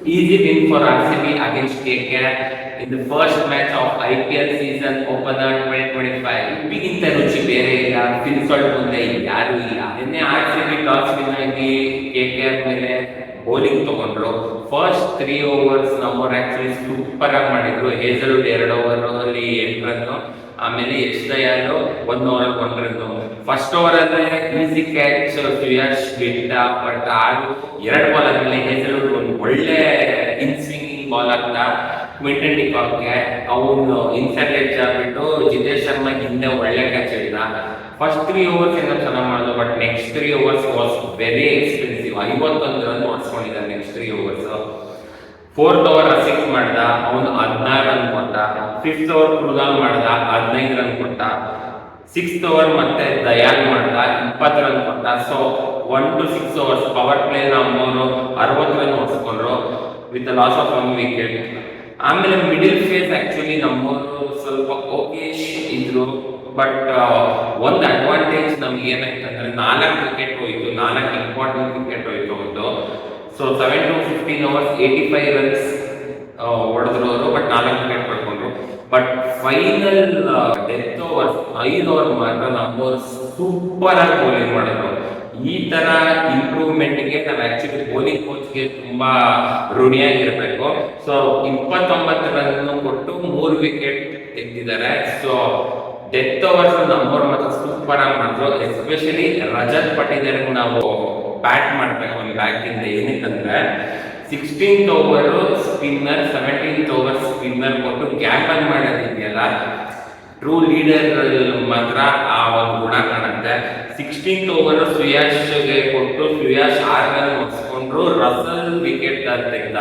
Easy win for RCB against KKR in the first match of IPL season opener 2025. ಬಿಗಿಂತ ರುಚಿ ಬೇರೆ ಇಲ್ಲ, ಫಿನ್ಸೋಲ್ಡ್ ಮುಂದೆ ಯಾರು ಇಲ್ಲ. ನಿನ್ನೆ RCB ಟಾಸ್ ವಿನ್ ಆಗಿ KKR ಮೇಲೆ ಬೌಲಿಂಗ್ ತಗೊಂಡ್ರು. ಫಸ್ಟ್ 3 overs ನಮ್ಮವ್ರು ಆಕ್ಚುಲಿ ಸೂಪರ್ ಆಗಿ ಮಾಡಿದ್ರು. ಹೇಸಲ್ವುಡ್ 2 ಓವರ್ ಅಲ್ಲಿ 8 ರನ್, ಆಮೇಲೆ H Dayal 1 over 1 run. First over ಅಲ್ಲೇ ಈಸಿ ಕ್ಯಾಚ್ ಸುಯಾಶ್ ಬಿಟ್ಟ, ಬಟ್ ಆರು 2 ಬಾಲ್ ಆದ್ಮೇಲೆ ಹೇಸಲ್ವುಡ್ ಒಂದು ಒಳ್ಳೆ ಇನ್ ಸ್ವಿಂಗಿಂಗ್ ಬಾಲ್ ಆಗ್ತಾ ಕ್ವಿಂಟನ್ ಡಿಕಾಕ್ಗೆ ಅವನು ಇನ್ಸೈಡ್ ಎಡ್ಜ್ ಆಗ್ಬಿಟ್ಟು ಜಿತೇಶ್ ಶರ್ಮಾ ಹಿಂದೆ ಒಳ್ಳೆ ಕ್ಯಾಚ್ ಹಿಡಿದ. ಫಸ್ಟ್ 3 overs ಏನೋ ಚೆನ್ನಾಗಿ ಮಾಡಿದ್ರು, but next 3 overs was very expensive. 51 run ಹೊಡ್ಸ್ಕೊಂಡಿದ್ದಾರೆ next 3 overs. 4th over Rasikh ಮಾಡ್ದ, ಅವನು 16 ರನ್ ಕೊಟ್ಟ. 5th over ಕೃಣಾಲ್ ಮಾಡ್ದ, 15 ರನ್ ಕೊಟ್ಟ. 6th over ಮತ್ತೆ ದಯಾಲ್ ಮಾಡ್ದ, 20 ರನ್ ಕೊಟ್ಟ. So 1 to 6 overs power play ನಮ್ಮವರು 60 ರನ್ ಹೊಡ್ಸ್ಕೊಂಡ್ರು ವಿತ್ ಲಾಸ್ ಆಫ್ 1 wicket. ಆಮೇಲೆ ಮಿಡಿಲ್ ಫೇಸ್ ಆಕ್ಚುಲಿ ನಮ್ಮವರು ಸ್ವಲ್ಪ ಓಕೇಶ್ ಇದ್ರು, ಬಟ್ ಒಂದು ಅಡ್ವಾಂಟೇಜ್ ನಮ್ಗೆ ಏನಾಯ್ತಂದ್ರೆ 4 ವಿಕೆಟ್ ಹೋಯ್ತು, 4 ಇಂಪಾರ್ಟೆಂಟ್ ವಿಕೆಟ್ ಹೋಯ್ತು ಒಂದು. ಸೊ 7 to 15 overs 85 ರನ್ಸ್ ಹೊಡೆದ್ರು ಅವರು, ಬಟ್ 4 ವಿಕೆಟ್ ಪಡ್ಕೊಂಡ್ರು. But final death over 5 over ಮಾತ್ರ ನಮ್ಮವರು ಸೂಪರ್ ಆಗಿ ಬೌಲಿಂಗ್ ಮಾಡಿದ್ರು. ಈ ತರ ಇಂಪ್ರೂವ್ಮೆಂಟ್ಗೆ ನಾವು ಆಕ್ಚುಲಿ ಬೌಲಿಂಗ್ ಕೋಚ್ಗೆ ತುಂಬಾ ಋಣಿಯಾಗಿರ್ಬೇಕು. ಸೊ 29 ರನ್ ಕೊಟ್ಟು 3 ವಿಕೆಟ್ ತೆಗೆದಿದ್ದಾರೆ. ಸೊ ಡೆತ್ ಓವರ್ಸ್ ನಮ್ಮವ್ರು ಮಾತ್ರ ಸೂಪರ್ ಆಗಿ ಮಾಡಿದ್ರು. ಎಸ್ಪೆಷಲಿ ರಜತ್ ಪಟೇಲ್ ನಾವು ಬ್ಯಾಟ್ ಮಾಡ್ಬೇಕು ಒಂದು ಬ್ಯಾಕ್ ಇಂದ. ಏನಕ್ಕಂದ್ರೆ 16th over spinner, 17th over spinner ಕೊಟ್ಟು ಗ್ಯಾಪನ್ ಮಾಡೋದಿದೆಯಲ್ಲ, ಟ್ರೂ ಲೀಡರ್ ಮಾತ್ರ ಆ ಒಂದು ಗುಣ ಕಾಣುತ್ತೆ. 16th over ಸುಯಾಶ್ಗೆ ಕೊಟ್ಟು ಸುಯಾಶ್ 6 ರನ್ ಹೊಡ್ಸ್ಕೊಂಡ್ರು. ರಸಲ್ ವಿಕೆಟ್ ತೆಗೆದ,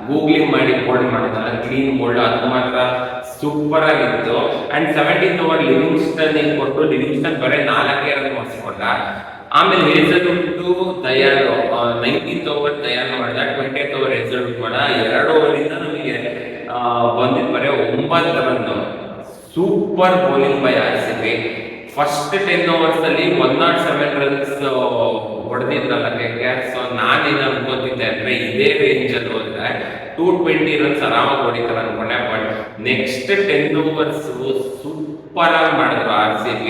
ಗೂಗ್ಲಿಂಗ್ ಮಾಡಿ ಬೋಲ್ಡ್ ಮಾಡಿದಲ್ಲ, ಕ್ಲೀನ್ ಬೋಲ್ಡ್, ಅದು ಮಾತ್ರ ಸೂಪರ್ ಆಗಿತ್ತು. ಅಂಡ್ 17th over ಲಿವಿಂಗ್ಸ್ಟನ್ ಕೊಟ್ಟು ಲಿವಿಂಗ್ಸ್ಟನ್ ಬರೀ 4 ರನ್ ಹೊಡ್ಸ್ಕೊಂಡ. ಆಮೇಲೆ Hazlewood Dayal 19th over Dayal ಮಾಡ್ದ, 20th over ಹೇಸಲ್ವುಡ್ ಮಾಡ. 2 ಓವರಿಂದ ನಮಗೆ ಬಂದಿದ್ದು ಬರೀ 9 run. Super bowling by RCB. First 10 overs ಅಲ್ಲಿ 107 ರನ್ಸ್ ಹೊಡೆದಿದ್ರಲ್ಲ KKR. ಸೊ ನಾನೇನು ಅನ್ಕೋತಿದ್ದೆ ಅಂದ್ರೆ ಇದೇ ರೇಂಜ್ ಅಲ್ಲಿ ಹೋದ್ರೆ 220 ರನ್ಸ್ ಆರಾಮಾಗಿ ಹೊಡಿತಾರೆ ಅನ್ಕೊಂಡೆ. ಬಟ್ ನೆಕ್ಸ್ಟ್ 10 overs ಸೂಪರ್ ಆಗಿ ಮಾಡಿದ್ರು RCB.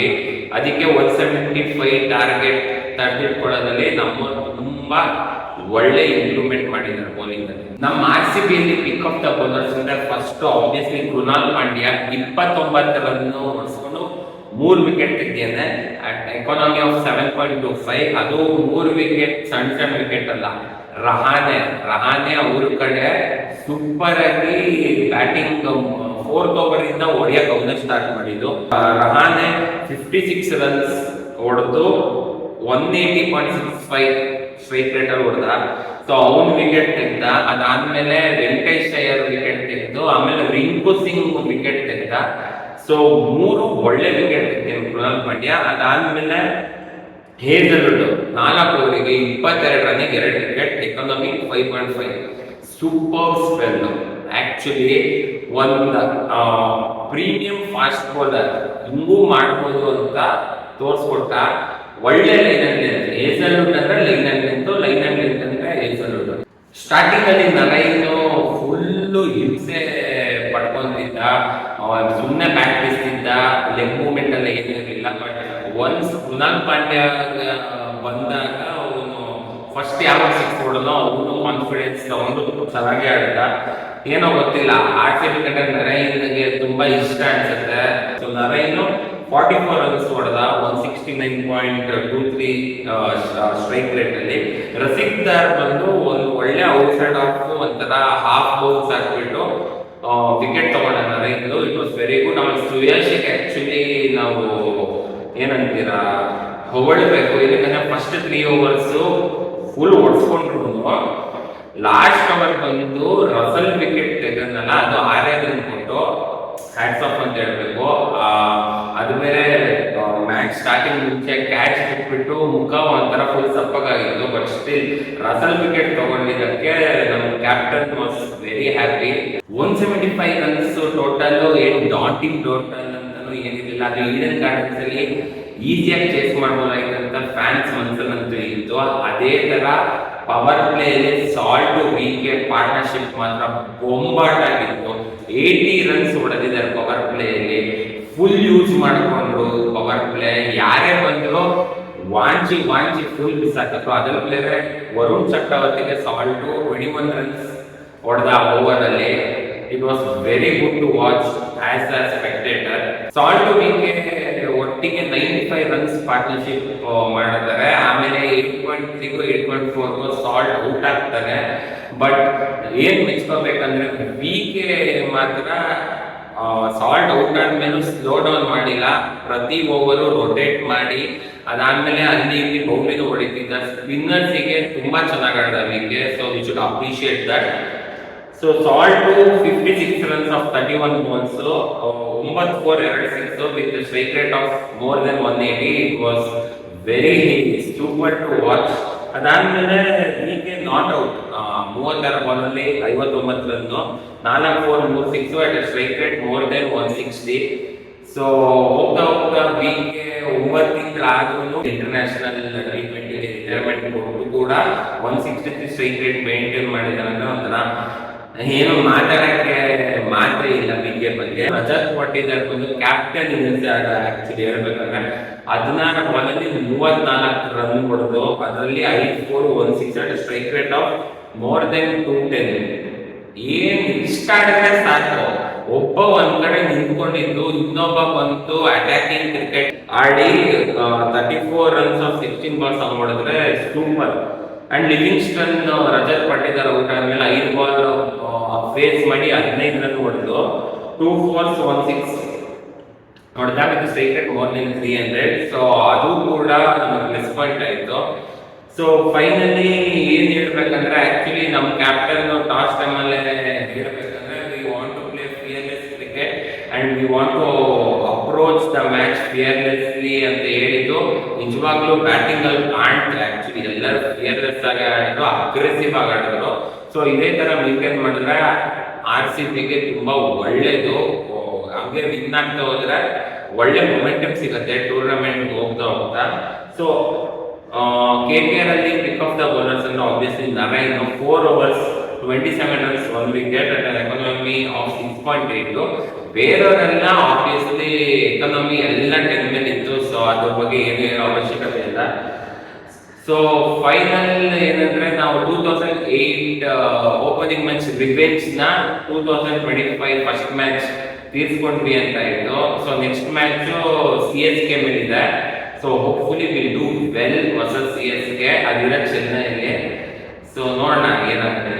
ಅದಕ್ಕೆ 175 ಟಾರ್ಗೆಟ್ ತಡೆದಿಟ್ಕೊಳ್ಳೋದ್ರಲ್ಲಿ ನಮ್ಮ ತುಂಬಾ ಒಳ್ಳೆ ಇಂಪ್ರೂವ್ಮೆಂಟ್ ಮಾಡಿದ್ದಾರೆ ಬೌಲಿಂಗ್ ಅಲ್ಲಿ. ನಮ್ಮ RCB ಅಲ್ಲಿ ಪಿಕ್ ಆಫ್ ದ ಬೌಲರ್ಸ್ ಅಂದ್ರೆ first obviously Krunal Pandya 29 run ಹೊಡ್ಸ್ಕೊಂಡು 3 ವಿಕೆಟ್ ತೆಗೆದಿದ್ದಾನೆ ಅಟ್ ಎಕಾನಮಿ ಆಫ್ 7.25. ಅದು 3 ವಿಕೆಟ್ ಸಣ್ಣ ವಿಕೆಟ್ ಅಲ್ಲ. ರಹಾನೆ ಅವ್ರ ಕಡೆ ಸೂಪರ್ ಆಗಿ ಬ್ಯಾಟಿಂಗ್ 4th over ಇಂದ ಹೊಡೆಯಕ್ಕೆ ಅವನ್ನ ಸ್ಟಾರ್ಟ್ ಮಾಡಿದ್ದು. ರಹಾನೆ 56 ರನ್ಸ್ ಹೊಡೆದು 180.65 ಸ್ಟ್ರೈಕ್ ರೇಟ್ ಅಲ್ಲಿ ಹೊಡೆದ. ಸೊ ಅವನ್ ವಿಕೆಟ್ ತೆಗೆದ. ಅದಾದ್ಮೇಲೆ ವೆಂಕಟೇಶ್ ಅಯ್ಯರ್ ವಿಕೆಟ್ ತೆಗೆದು, ಆಮೇಲೆ ರಿಂಕು ಸಿಂಗ್ ವಿಕೆಟ್ ತೆಗೆದ. ಸೊ 3 ಒಳ್ಳೆ ವಿಕೆಟ್ ತೆಗೆದ ಕೃಣಾಲ್ ಪಾಂಡ್ಯ. ಅದಾದ್ಮೇಲೆ Hazlewood 4 ಓವರಿಗೆ 22 ರನ್ನಿಗೆ 2 wicket, economy 5.5. Super spell. Actually ಒಂದು ಪ್ರೀಮಿಯಂ ಫಾಸ್ಟ್ ಬೌಲರ್ ಹಿಂಗೂ ಮಾಡ್ಬೋದು ಅಂತ ತೋರಿಸ್ಕೊಟ್ಟ. ಒಳ್ಳೆ ಲೈನಲ್ಲಿ ಹೇಸಲ್ವುಡ್ ಅಂದ್ರೆ ಲೈನಲ್ಲಿ ಅಂದ್ರೆ ಹೇಸಲ್ವುಡ್. ಸ್ಟಾರ್ಟಿಂಗ್ ಅಲ್ಲಿ ನರೈನು ಫುಲ್ಲು ಹಿಂಸೆ ಪಡ್ಕೊಂಡಿದ್ದ, ಸುಮ್ಮನೆ ಬ್ಯಾಟ್ ಬೀಸ್ತಿದ್ದ, ಲೆಗ್ ಮೂವ್ಮೆಂಟ್ ಎಲ್ಲ ಏನೂ ಇರಲಿಲ್ಲ. ಬಟ್ ಒನ್ಸ್ ಕೃಣಾಲ್ ಪಾಂಡ್ಯ ಬಂದಾಗ ಅವನು ಫಸ್ಟ್ ಯಾವಾಗ 6 ಹೊಡೆದೋ ಅವನು ಕಾನ್ಫಿಡೆನ್ಸ್ ತಗೊಂಡು ಚೆನ್ನಾಗಿ ಆಡಿದ. ಏನೋ ಗೊತ್ತಿಲ್ಲ, RCB ಕಡೆ ನರೈನ್ಗೆ ತುಂಬಾ ಇಷ್ಟ ಅನ್ಸುತ್ತೆ. ಸೊ ನರೈನು 44 ರನ್ಸ್ ಹೊಡೆದ, 169.23 ಸ್ಟ್ರೈಕ್ ರೇಟ್ ಅಲ್ಲಿ. ರಸಿಕ್ ದಾರ್ ಬಂದು ಒಂದು ಒಳ್ಳೆ ಔಟ್ಸೈಡ್ ಆಫ್ ಒಂಥರ ಹಾಫ್ ಬೌನ್ಸ್ ಹಾಕ್ಬಿಟ್ಟು ವಿಕೆಟ್ ತಗೊಂಡ ನರೈನ್ದು. It was very good. ಆಮೇಲೆ ಸುಯಾಶಿಗೆ ಆಕ್ಚುಲಿ ನಾವು ಏನಂತೀರಾ ಹೊಗಳ್ಬೇಕು. ಏನಂದ್ರೆ ಫಸ್ಟ್ 3 overs ಫುಲ್ ಹೊಡ್ಸ್ಕೊಂಡ್ರು. ಲಾಸ್ಟ್ ಓವರ್ ಬಂದು ರಸಲ್ ವಿಕೆಟ್ ತೆಗೆದಲ್ಲ, ಅದು 6 ರನ್ ಕೊಟ್ಟು ಹ್ಯಾಟ್ಸ್ ಆಫ್ ಅಂತ ಹೇಳ್ಬೇಕು. ಅದು ಬೇರೆ ಮ್ಯಾಚ್ ಸ್ಟಾರ್ಟಿಂಗ್ ಮುಂಚೆ ಕ್ಯಾಚ್ ಬಿಟ್ಬಿಟ್ಟು ಮುಖ ಒಂಥರ ಫುಲ್ ಸಪ್ಪಗಾಗಿತ್ತು. ಬಟ್ ಸ್ಟಿಲ್ ರಸಲ್ ವಿಕೆಟ್ ತಗೊಂಡಿದ್ದಕ್ಕೆ ನಮ್ಮ captain was very happy. 175 runs total. ಏನು ಡಾಂಟಿಂಗ್ ಟೋಟಲ್ ಅಂತಾನು ಏನಿರಲಿಲ್ಲ. ಅದು ಈಡನ್ ಗಾರ್ಡನ್ಸ್ ಅಲ್ಲಿ ಈಸಿಯಾಗಿ ಚೇಸ್ ಮಾಡ್ಬೋದಾಗಿತ್ತು ಅಂತ ಫ್ಯಾನ್ಸ್ ಮನಸ್ಸಲ್ಲಂತೂ ಇತ್ತು. ಅದೇ ತರ ಪವರ್ ಪ್ಲೇಲಿ ಸಾಲ್ಟ್ ವಿಕೆ ಪಾರ್ಟ್ನರ್ಶಿಪ್ ಮಾತ್ರ ಬೊಂಬಾಟ್ ಆಗಿತ್ತು. 80 ರನ್ಸ್ ಹೊಡೆದಿದ್ದಾರೆ ಪವರ್ ಪ್ಲೇಯಲ್ಲಿ. ಫುಲ್ ಯೂಸ್ ಮಾಡಿಕೊಂಡ್ರು ಪವರ್ ಪ್ಲೇ. ಯಾರೇ ಬಂದ್ರು ವಾಂಚಿ ಫುಲ್ ಬಿಸಾಕಿದ್ರು. ಅದರ ಪ್ಲೇಯರ್ ವರುಣ್ ಚಕ್ರವರ್ತಿಗೆ ಸಾಲ್ಟ್ 21 ರನ್ಸ್ ಹೊಡೆದ ಓವರ್ ಅಲ್ಲಿ. It was very good to watch as a spectator. Salt VK ಒಟ್ಟಿಗೆ 95 ರನ್ಸ್ ಪಾರ್ಟ್ನರ್ಶಿಪ್ ಮಾಡಿದ್ದಾರೆ. ಆಮೇಲೆ 8.3 8.4 ಸಾಲ್ಟ್ ಔಟ್ ಆಗ್ತಾರೆ. ಬಟ್ ಏನ್ ಮೆಚ್ಕೋಬೇಕಂದ್ರೆ ವಿಕೆ ಮಾತ್ರ ಸಾಲ್ಟ್ ಔಟ್ ಆದ್ಮೇಲೆ ಸ್ಲೋ ಡೌನ್ ಮಾಡಿಲ್ಲ. ಪ್ರತಿ ಓವರು ರೊಟೇಟ್ ಮಾಡಿ ಅದಾದ್ಮೇಲೆ ಅಲ್ಲಿ ಇಲ್ಲಿ ಬೌಲಿಂಗ್ ಹೊಡಿತಿದ್ದ. ಸ್ಪಿನ್ನರ್ಸಿಗೆ ತುಂಬಾ ಚೆನ್ನಾಗಿ ಆಡಿದ VK. So we should appreciate that. So Salt 56 runs of 31 balls, 9 4 2 6 with strike rate of more than 180. It was very super to watch. ಅದಾದ್ಮೇಲೆ ವಿಕೆ ನಾಟ್ ಔಟ್ 36 ಬಾಲ್ ಅಲ್ಲಿ 59 run, 4 4 3 6 at strike rate more than 160. So ಹೋಗ್ತಾ VK 9 ತಿಂಗಳಾದ್ರೂ international T20 retirement ಕೊಟ್ಟು ಕೂಡ 163 strike rate maintain ಮಾಡಿದ್ದಾರೆ ಅಂದ್ರೆ ಒಂಥರ ಏನು ಮಾತಾಡಕ್ಕೆ ಮಾತೇ ಇಲ್ಲ ವಿಕೆ ಬಗ್ಗೆ. ರಜತ್ ಪಟ್ಟಿದಾರ್ ಬಂದು ಕ್ಯಾಪ್ಟನ್ ಇನ್ನಿಂಗ್ಸ್ ಆಕ್ಚುಲಿ ಹೇಳ್ಬೇಕಂದ್ರೆ 16 ಬಾಲ್ ಅಲ್ಲಿ 34 ರನ್ ಹೊಡೆದು ಅದರಲ್ಲಿ 5 4 1 6 at strike rate of more then 210. ಏನ್ ಇಷ್ಟ ಆಡಿದ್ರೆ ಸಾಕು. ಒಬ್ಬ ಒಂದ್ ಕಡೆ ನಿಂತ್ಕೊಂಡಿದ್ದು ಇನ್ನೊಬ್ಬ ಬಂತು ಅಟ್ಯಾಕಿಂಗ್ ಕ್ರಿಕೆಟ್ ಆಡಿ 34 ರನ್ಸ್ ಆಫ್ 16 ಬಾಲ್ಸ್ ಅವ್ನು ಹೊಡೆದ್ರೆ super. And Livingstone Rajat Patidar out ಆದ್ಮೇಲೆ 5 ಬಾಲ್ ಫೇಸ್ ಮಾಡಿ 15 ರನ್ ಹೊಡೆದು 2 4 1 6 ಹೊಡೆದಾಗ strike rate more than 300. So ಅದು ಕೂಡ ನಮಗೆ ಪ್ಲಸ್ ಪಾಯಿಂಟ್ ಆಯ್ತು. ಸೊ ಫೈನಲಿ ಏನ್ ಹೇಳ್ಬೇಕಂದ್ರೆ ಆಕ್ಚುಲಿ ನಮ್ಮ ಕ್ಯಾಪ್ಟನ್ ಟಾಸ್ ಟೈಮ್ ಅಲ್ಲೇ ಹೇಳ್ಬೇಕಂದ್ರೆ we want to play fearless cricket and we want to approach the match fearlessly ಅಂತ ಹೇಳಿದ್ದು. ನಿಜವಾಗ್ಲೂ ಬ್ಯಾಟಿಂಗ್ ಅಲ್ಲಿ ಕಾಣ್ತಾರೆ. ಆಕ್ಚುಲಿ ಎಲ್ಲರೂ ಫಿಯರ್ಲೆಸ್ ಆಗಿ ಆಡಿದ್ರು, ಅಗ್ರೆಸಿವ್ ಆಗಿ ಆಡಿದ್ರು. ಸೊ ಇದೇ ತರ ಮೇಂಟೈನ್ ಮಾಡಿದ್ರೆ RCBಗೆ ತುಂಬಾ ಒಳ್ಳೇದು. ಹಂಗೆ ವಿನ್ ಆಗ್ತಾ ಹೋದ್ರೆ ಒಳ್ಳೆ ಮೊಮೆಂಟಮ್ ಸಿಗುತ್ತೆ ಟೂರ್ನಮೆಂಟ್ ಹೋಗ್ತಾ. ಸೊ KKR ಅಲ್ಲಿ ಪಿಕ್ ಆಫ್ ದ ಬೌಲರ್ಸ್ ಅಂದ್ರೆ obviously Narine 4 overs 27 runs 1 wicket at an economy of 6.8. ಬೇರೆಯವರೆಲ್ಲ ಆಬ್ವಿಯಸ್ಲಿ ಎಕಾನಮಿ ಎಲ್ಲ 10 ಮೇಲೆ ಇತ್ತು. ಸೊ ಅದ್ರ ಬಗ್ಗೆ ಏನು ಅವಶ್ಯಕತೆ ಇಲ್ಲ. ಸೊ ಫೈನಲ್ ಏನಂದ್ರೆ ನಾವು 2008 ಓಪನಿಂಗ್ ಮ್ಯಾಚ್ ರಿವೆಂಜ್ ನ 2025 ಫಸ್ಟ್ ಮ್ಯಾಚ್ ತೀರ್ಸ್ಕೊಂಡ್ವಿ ಅಂತ ಇತ್ತು. ಸೊ ನೆಕ್ಸ್ಟ್ ಮ್ಯಾಚ್ CSK ಮೇಲಿದೆ. So hopefully will do well versus CSK. ಅದಿರ ಚೆನ್ನೈಯಲ್ಲಿ. ಸೊ ನೋಡೋಣ ಏನಾಗುತ್ತೆ.